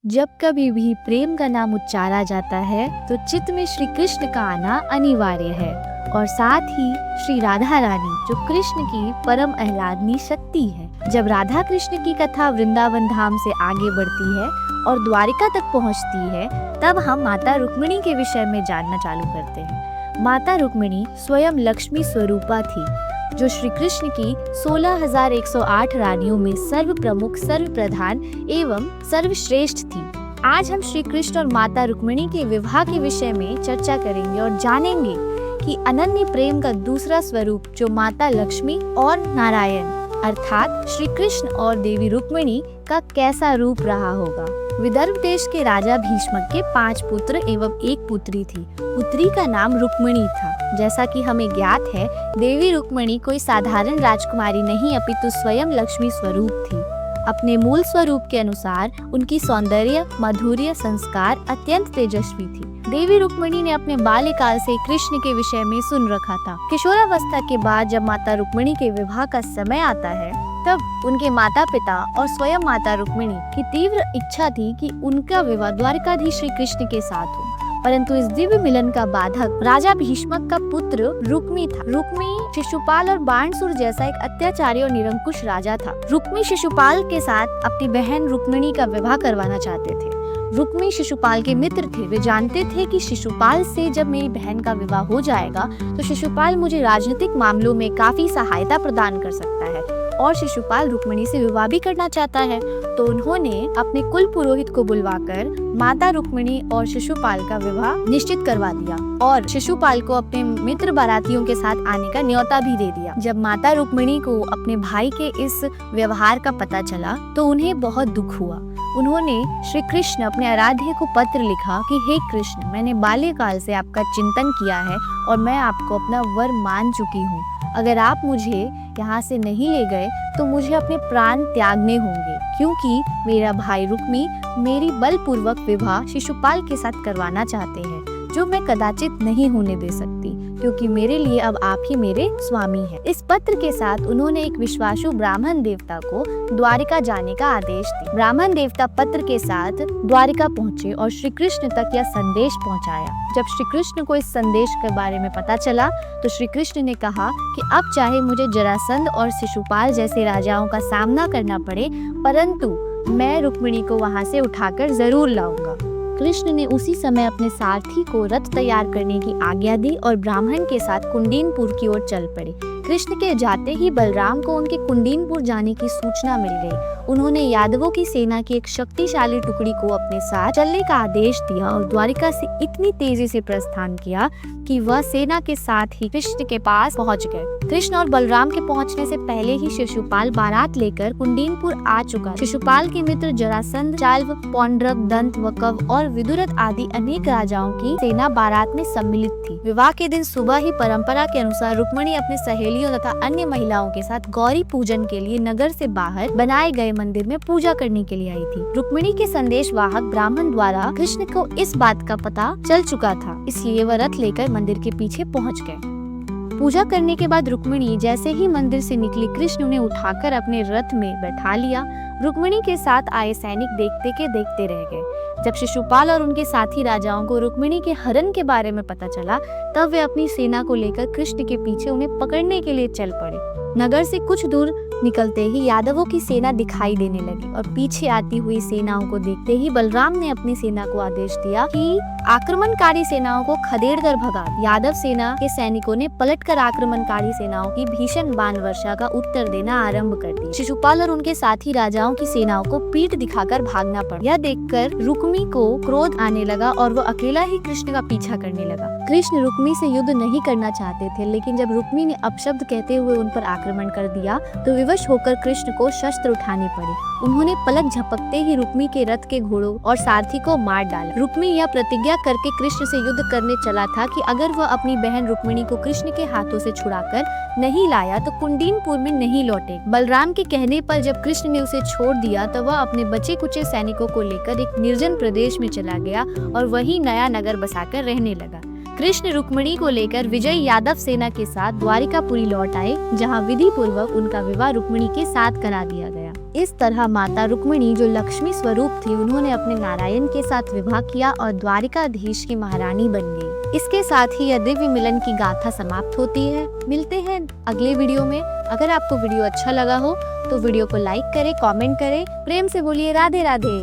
जब कभी भी प्रेम का नाम उच्चारा जाता है तो चित्त में श्री कृष्ण का आना अनिवार्य है और साथ ही श्री राधा रानी जो कृष्ण की परम आह्लादनी शक्ति है। जब राधा कृष्ण की कथा वृंदावन धाम से आगे बढ़ती है और द्वारिका तक पहुंचती है, तब हम माता रुक्मिणी के विषय में जानना चालू करते हैं। माता रुक्मिणी स्वयं लक्ष्मी स्वरूपा थी, जो श्री कृष्ण की 16,108 रानियों में सर्व प्रमुख, सर्व प्रधान एवं सर्वश्रेष्ठ थी। आज हम श्री कृष्ण और माता रुक्मिणी के विवाह के विषय में चर्चा करेंगे और जानेंगे कि अनन्य प्रेम का दूसरा स्वरूप जो माता लक्ष्मी और नारायण अर्थात श्री कृष्ण और देवी रुक्मिणी का कैसा रूप रहा होगा। विदर्भ देश के राजा भीष्मक के 5 पुत्र एवं 1 पुत्री थी। पुत्री का नाम रुक्मिणी था। जैसा कि हमें ज्ञात है, देवी रुक्मिणी कोई साधारण राजकुमारी नहीं अपितु स्वयं लक्ष्मी स्वरूप थी। अपने मूल स्वरूप के अनुसार उनकी सौंदर्य, माधुर्य, संस्कार अत्यंत तेजस्वी थी। देवी रुक्मिणी ने अपने बाल्यकाल से कृष्ण के विषय में सुन रखा था। किशोरावस्था के बाद जब माता रुक्मिणी के विवाह का समय आता है, तब उनके माता पिता और स्वयं माता रुक्मिणी की तीव्र इच्छा थी कि उनका विवाह द्वारिकाधीश श्री कृष्ण के साथ हो। परंतु इस दिव्य मिलन का बाधक राजा भीष्मक का पुत्र रुक्मी था। रुक्मी शिशुपाल और बाणसुर जैसा एक अत्याचारी और निरंकुश राजा था। रुक्मी शिशुपाल के साथ अपनी बहन रुक्मिणी का विवाह करवाना चाहते थे। रुक्मी शिशुपाल के मित्र थे। वे जानते थे कि शिशुपाल से जब मेरी बहन का विवाह हो जाएगा तो शिशुपाल मुझे राजनीतिक मामलों में काफी सहायता प्रदान कर सकता है और शिशुपाल रुक्मिणी से विवाह भी करना चाहता है। तो उन्होंने अपने कुल पुरोहित को बुलवाकर माता रुक्मिणी और शिशुपाल का विवाह निश्चित करवा दिया और शिशुपाल को अपने मित्र बारातियों के साथ आने का न्योता भी दे दिया। जब माता रुक्मिणी को अपने भाई के इस व्यवहार का पता चला तो उन्हें बहुत दुख हुआ। उन्होंने श्री कृष्ण अपने आराध्य को पत्र लिखा कि हे कृष्ण, मैंने बाल्यकाल से आपका चिंतन किया है और मैं आपको अपना वर मान चुकी हूँ। अगर आप मुझे यहाँ से नहीं ले गए तो मुझे अपने प्राण त्यागने होंगे, क्योंकि मेरा भाई रुक्मी मेरी बलपूर्वक विवाह शिशुपाल के साथ करवाना चाहते हैं, जो मैं कदाचित नहीं होने दे सकती, क्योंकि मेरे लिए अब आप ही मेरे स्वामी हैं। इस पत्र के साथ उन्होंने एक विश्वासु ब्राह्मण देवता को द्वारिका जाने का आदेश दिया। ब्राह्मण देवता पत्र के साथ द्वारिका पहुँचे और श्री कृष्ण तक यह संदेश पहुँचाया। जब श्री कृष्ण को इस संदेश के बारे में पता चला तो श्री कृष्ण ने कहा कि अब चाहे मुझे जरासंध और शिशुपाल जैसे राजाओं का सामना करना पड़े, परंतु मैं रुक्मिणी को वहाँ से उठाकर जरूर लाऊंगा। कृष्ण ने उसी समय अपने सारथी को रथ तैयार करने की आज्ञा दी और ब्राह्मण के साथ कुंडीनपुर की ओर चल पड़े। कृष्ण के जाते ही बलराम को उनके कुंडीनपुर जाने की सूचना मिल गई। उन्होंने यादवों की सेना की एक शक्तिशाली टुकड़ी को अपने साथ चलने का आदेश दिया और द्वारिका से इतनी तेजी से प्रस्थान किया कि वह सेना के साथ ही कृष्ण के पास पहुंच गए। कृष्ण और बलराम के पहुंचने से पहले ही शिशुपाल बारात लेकर कुंडीनपुर आ चुका। शिशुपाल के मित्र जरासंध, चाल्व, पौंड्रक, दंत, वकव और विदुरथ आदि अनेक राजाओं की सेना बारात में सम्मिलित थी। विवाह के दिन सुबह ही परंपरा के अनुसार रुक्मिणी अपने सहेलियों तथा अन्य महिलाओं के साथ गौरी पूजन के लिए नगर से बाहर बनाए गए मंदिर में पूजा करने के लिए आई थी। रुक्मिणी के संदेश वाहक ब्राह्मण द्वारा कृष्ण को इस बात का पता चल चुका था, इसलिए वह रथ लेकर मंदिर के पीछे पहुंच गए। पूजा करने के बाद रुक्मिणी जैसे ही मंदिर से निकली, कृष्ण उन्हें उठाकर अपने रथ में बैठा लिया। रुक्मिणी के साथ आए सैनिक देखते के देखते रह गए। जब शिशुपाल और उनके साथी राजाओं को रुक्मिणी के हरण के बारे में पता चला, तब वे अपनी सेना को लेकर कृष्ण के पीछे उन्हें पकड़ने के लिए चल पड़े। नगर से कुछ दूर निकलते ही यादवों की सेना दिखाई देने लगी और पीछे आती हुई सेनाओं को देखते ही बलराम ने अपनी सेना को आदेश दिया कि आक्रमणकारी सेनाओं को खदेड़कर भगा। यादव सेना के सैनिकों ने पलटकर आक्रमणकारी सेनाओं की भीषण बाण वर्षा का उत्तर देना आरंभ कर दिया। शिशुपाल और उनके साथी राजाओं की सेनाओं को पीठ दिखाकर भागना पड़ा। यह देखकर रुक्मी को क्रोध आने लगा और वो अकेला ही कृष्ण का पीछा करने लगा। कृष्ण रुक्मी से युद्ध नहीं करना चाहते थे, लेकिन जब रुक्मी ने अपशब्द कहते हुए उन पर आक्रमण कर दिया तो विवश होकर कृष्ण को शस्त्र उठाने पड़े। उन्होंने पलक झपकते ही रुक्मी के रथ के घोड़ों और सारथी को मार डाला। रुक्मी यह प्रतिज्ञा करके कृष्ण से युद्ध करने चला था कि अगर वह अपनी बहन रुक्मिणी को कृष्ण के हाथों से छुड़ाकर नहीं लाया तो कुंडीनपुर में नहीं लौटे। बलराम के कहने पर जब कृष्ण ने उसे छोड़ दिया तो वह अपने बचे कुचे सैनिकों को लेकर एक निर्जन प्रदेश में चला गया और वहीं नया नगर बसाकर रहने लगा। कृष्ण रुक्मिणी को लेकर विजय यादव सेना के साथ द्वारिकापुरी लौट आए, जहां विधि पूर्वक उनका विवाह रुक्मिणी के साथ करा दिया गया। इस तरह माता रुक्मिणी जो लक्ष्मी स्वरूप थी, उन्होंने अपने नारायण के साथ विवाह किया और द्वारिकाधीश की महारानी बन गई। इसके साथ ही यह दिव्य मिलन की गाथा समाप्त होती है। मिलते हैं अगले वीडियो में। अगर आपको वीडियो अच्छा लगा हो तो वीडियो को लाइक करें, कमेंट करें, प्रेम से बोलिए राधे राधे।